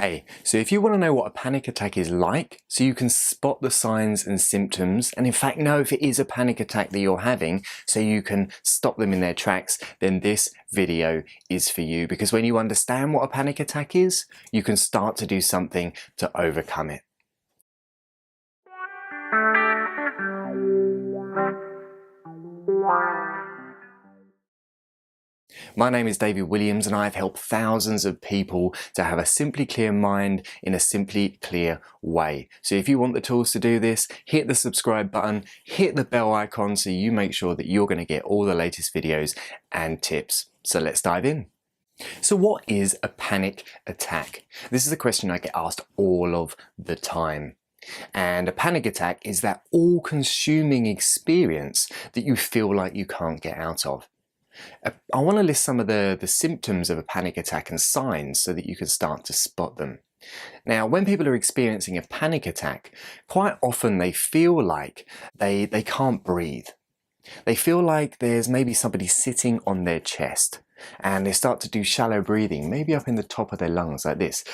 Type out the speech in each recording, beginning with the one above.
Hey, so if you want to know what a panic attack is like, so you can spot the signs and symptoms, and in fact know if it is a panic attack that you're having, so you can stop them in their tracks, then this video is for you. Because when you understand what a panic attack is, you can start to do something to overcome it. My name is David Williams and I've helped thousands of people to have a simply clear mind in a simply clear way. So if you want the tools to do this, hit the subscribe button, hit the bell icon so you make sure that you're going to get all the latest videos and tips. So let's dive in. So what is a panic attack? This is a question I get asked all of the time. And a panic attack is that all-consuming experience that you feel like you can't get out of. I want to list some of the symptoms of a panic attack and signs so that you can start to spot them. Now, when people are experiencing a panic attack, quite often they feel like they can't breathe. They feel like there's maybe somebody sitting on their chest, and they start to do shallow breathing, maybe up in the top of their lungs like this.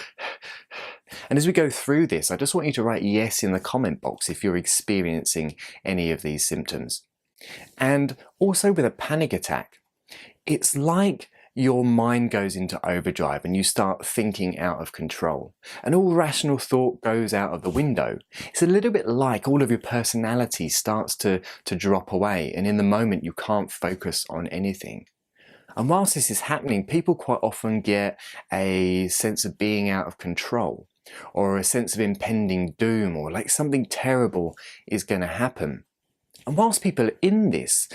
And as we go through this, I just want you to write yes in the comment box if you're experiencing any of these symptoms. And also with a panic attack, it's like your mind goes into overdrive and you start thinking out of control and all rational thought goes out of the window. It's a little bit like all of your personality starts to drop away, and in the moment you can't focus on anything. And whilst this is happening, people quite often get a sense of being out of control or a sense of impending doom, or like something terrible is going to happen. And whilst people are in this,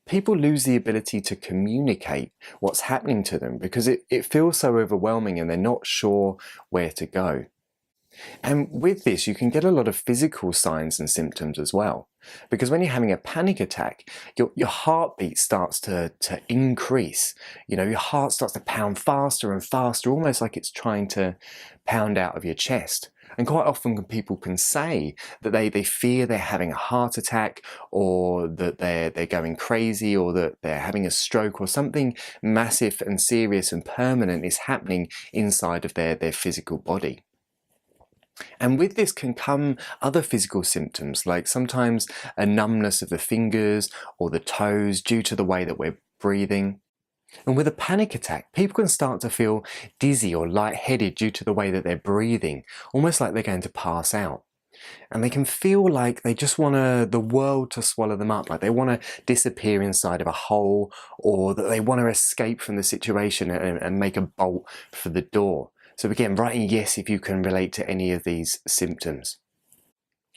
people lose the ability to communicate what's happening to them because it feels so overwhelming and they're not sure where to go. And with this, you can get a lot of physical signs and symptoms as well. Because when you're having a panic attack, your heartbeat starts to increase. You know, your heart starts to pound faster and faster, almost like it's trying to pound out of your chest. And quite often people can say that they fear they're having a heart attack, or that they're going crazy, or that they're having a stroke, or something massive and serious and permanent is happening inside of their physical body. And with this can come other physical symptoms, like sometimes a numbness of the fingers or the toes due to the way that we're breathing. And with a panic attack, people can start to feel dizzy or lightheaded due to the way that they're breathing, almost like they're going to pass out. And they can feel like they just want the world to swallow them up, like they want to disappear inside of a hole, or that they want to escape from the situation and make a bolt for the door. So again, writing yes if you can relate to any of these symptoms.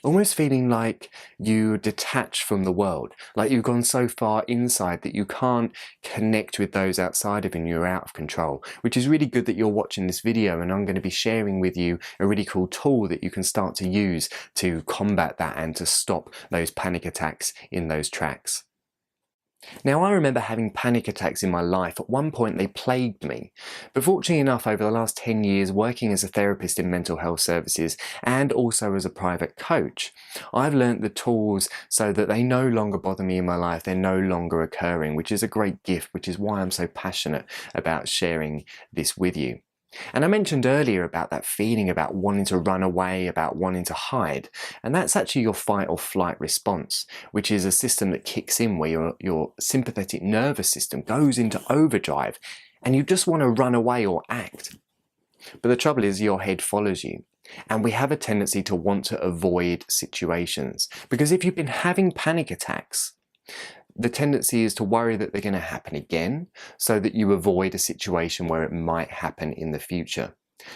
Almost feeling like you detach from the world, like you've gone so far inside that you can't connect with those outside of you and you're out of control, which is really good that you're watching this video, and I'm going to be sharing with you a really cool tool that you can start to use to combat that and to stop those panic attacks in those tracks. Now, I remember having panic attacks in my life. At one point they plagued me, but fortunately enough, over the last 10 years working as a therapist in mental health services and also as a private coach, I've learnt the tools so that they no longer bother me in my life. They're no longer occurring, which is a great gift, which is why I'm so passionate about sharing this with you. And I mentioned earlier about that feeling about wanting to run away, about wanting to hide. And that's actually your fight or flight response, which is a system that kicks in where your sympathetic nervous system goes into overdrive and you just want to run away or act. But the trouble is your head follows you. And we have a tendency to want to avoid situations. Because if you've been having panic attacks, the tendency is to worry that they're going to happen again, so that you avoid a situation where it might happen in the future.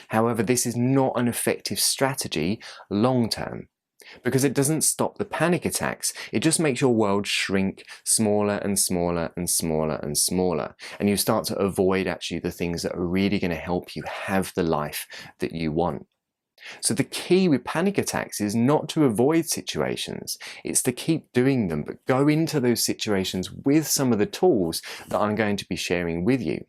However, this is not an effective strategy long term, because it doesn't stop the panic attacks. It just makes your world shrink smaller and smaller and smaller and smaller, and you start to avoid actually the things that are really going to help you have the life that you want. So the key with panic attacks is not to avoid situations, it's to keep doing them, but go into those situations with some of the tools that I'm going to be sharing with you.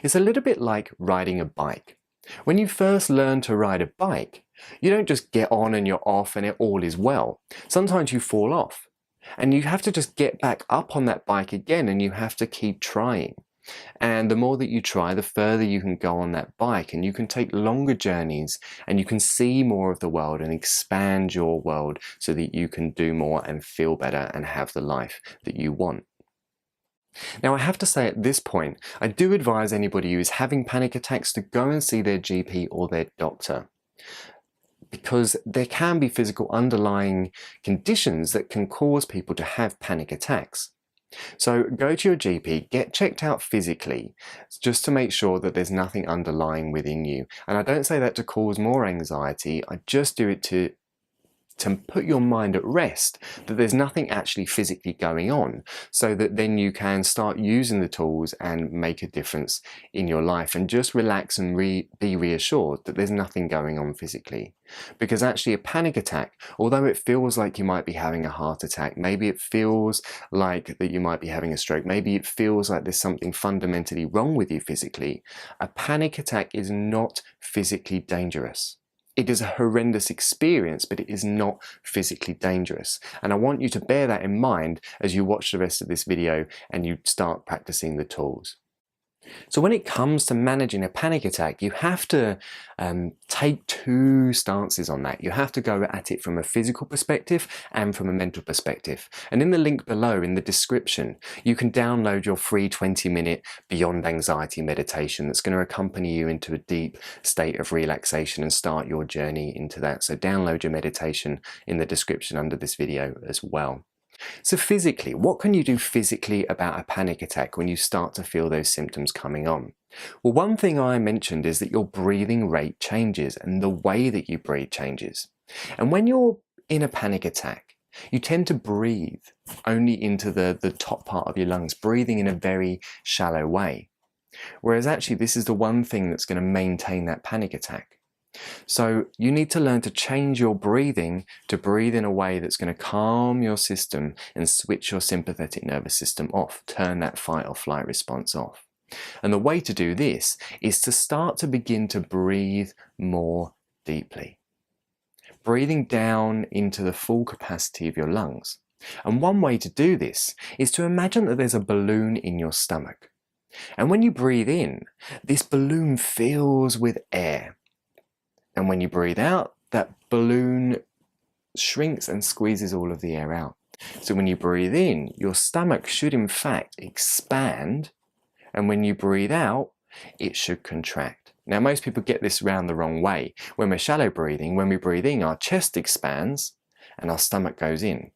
It's a little bit like riding a bike. When you first learn to ride a bike, you don't just get on and you're off and it all is well. Sometimes you fall off and you have to just get back up on that bike again, and you have to keep trying. And the more that you try, the further you can go on that bike, and you can take longer journeys, and you can see more of the world and expand your world so that you can do more and feel better and have the life that you want. Now, I have to say at this point, I do advise anybody who is having panic attacks to go and see their GP or their doctor, because there can be physical underlying conditions that can cause people to have panic attacks. So go to your GP, get checked out physically, just to make sure that there's nothing underlying within you. And I don't say that to cause more anxiety, I just do it to put your mind at rest that there's nothing actually physically going on, so that then you can start using the tools and make a difference in your life, and just relax and be reassured that there's nothing going on physically. Because actually a panic attack, although it feels like you might be having a heart attack, maybe it feels like that you might be having a stroke, maybe it feels like there's something fundamentally wrong with you physically, a panic attack is not physically dangerous. It is a horrendous experience, but it is not physically dangerous. And I want you to bear that in mind as you watch the rest of this video and you start practicing the tools. So when it comes to managing a panic attack, you have to take two stances on that. You have to go at it from a physical perspective and from a mental perspective. And in the link below in the description, you can download your free 20-minute Beyond Anxiety meditation that's going to accompany you into a deep state of relaxation and start your journey into that. So download your meditation in the description under this video as well. So physically, what can you do physically about a panic attack when you start to feel those symptoms coming on? Well, one thing I mentioned is that your breathing rate changes and the way that you breathe changes. And when you're in a panic attack, you tend to breathe only into the top part of your lungs, breathing in a very shallow way. Whereas actually this is the one thing that's going to maintain that panic attack. So you need to learn to change your breathing to breathe in a way that's going to calm your system and switch your sympathetic nervous system off, turn that fight or flight response off. And the way to do this is to start to begin to breathe more deeply, breathing down into the full capacity of your lungs. And one way to do this is to imagine that there's a balloon in your stomach. And when you breathe in, this balloon fills with air. And when you breathe out, that balloon shrinks and squeezes all of the air out. So when you breathe in, your stomach should in fact expand, and when you breathe out, it should contract. Now most people get this round the wrong way. When we're shallow breathing, when we breathe in, our chest expands and our stomach goes in.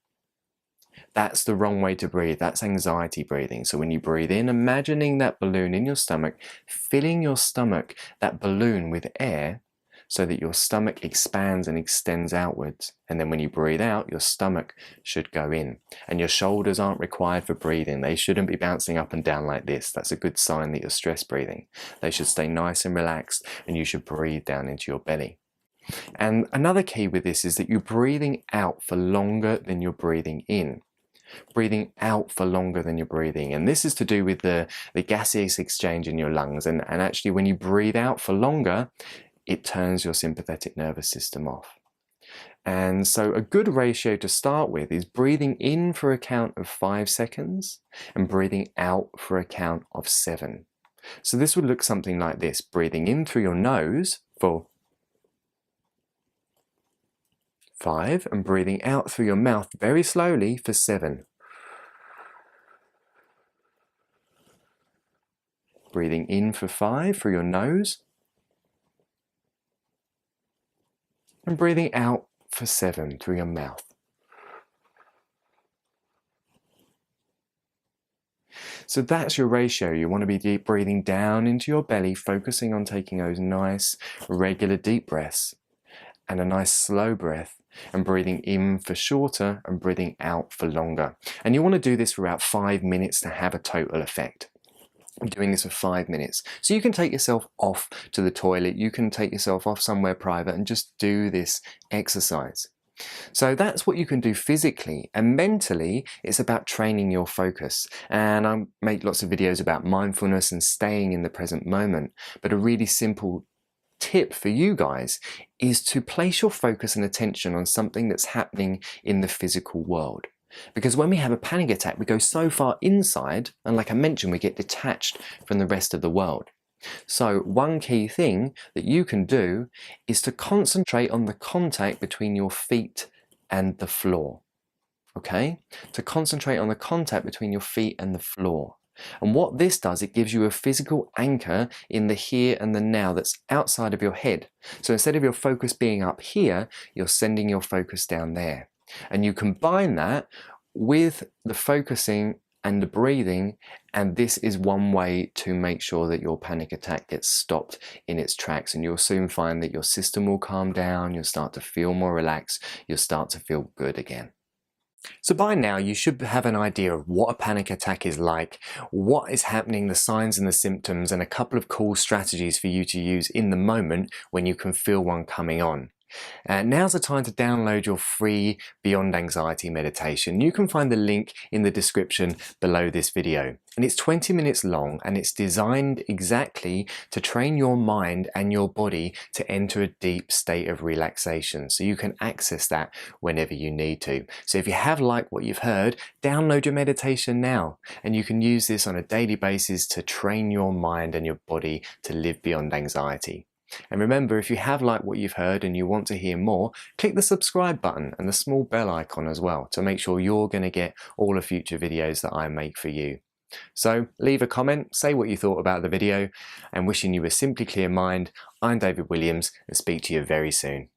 That's the wrong way to breathe. That's anxiety breathing. So when you breathe in, imagining that balloon in your stomach, filling your stomach, that balloon with air, so that your stomach expands and extends outwards. And then when you breathe out, your stomach should go in. And your shoulders aren't required for breathing. They shouldn't be bouncing up and down like this. That's a good sign that you're stress breathing. They should stay nice and relaxed, and you should breathe down into your belly. And another key with this is that you're breathing out for longer than you're breathing in. Breathing out for longer than you're breathing. And this is to do with the gaseous exchange in your lungs. And actually when you breathe out for longer, it turns your sympathetic nervous system off. And so a good ratio to start with is breathing in for a count of 5 seconds and breathing out for a count of 7. So this would look something like this: breathing in through your nose for 5 and breathing out through your mouth very slowly for 7. Breathing in for 5 through your nose and breathing out for 7 through your mouth. So that's your ratio. You want to be deep breathing down into your belly, focusing on taking those nice, regular deep breaths and a nice slow breath, and breathing in for shorter and breathing out for longer. And you want to do this for about 5 minutes to have a total effect. I'm doing this for 5 minutes. So you can take yourself off to the toilet, you can take yourself off somewhere private and just do this exercise. So that's what you can do physically, and mentally it's about training your focus. And I make lots of videos about mindfulness and staying in the present moment, but a really simple tip for you guys is to place your focus and attention on something that's happening in the physical world. Because when we have a panic attack, we go so far inside, and like I mentioned, we get detached from the rest of the world. So one key thing that you can do is to concentrate on the contact between your feet and the floor. Okay? To concentrate on the contact between your feet and the floor. And what this does, it gives you a physical anchor in the here and the now that's outside of your head. So instead of your focus being up here, you're sending your focus down there. And you combine that with the focusing and the breathing, and this is one way to make sure that your panic attack gets stopped in its tracks, and you'll soon find that your system will calm down, you'll start to feel more relaxed, you'll start to feel good again. So by now you should have an idea of what a panic attack is like, what is happening, the signs and the symptoms, and a couple of cool strategies for you to use in the moment when you can feel one coming on. Now's the time to download your free Beyond Anxiety meditation. You can find the link in the description below this video. And it's 20 minutes long, and it's designed exactly to train your mind and your body to enter a deep state of relaxation. So you can access that whenever you need to. So if you have liked what you've heard, download your meditation now. And you can use this on a daily basis to train your mind and your body to live beyond anxiety. And remember, if you have liked what you've heard and you want to hear more, click the subscribe button and the small bell icon as well to make sure you're going to get all the future videos that I make for you. So leave a comment, say what you thought about the video, and wishing you a simply clear mind. I'm David Williams, and speak to you very soon.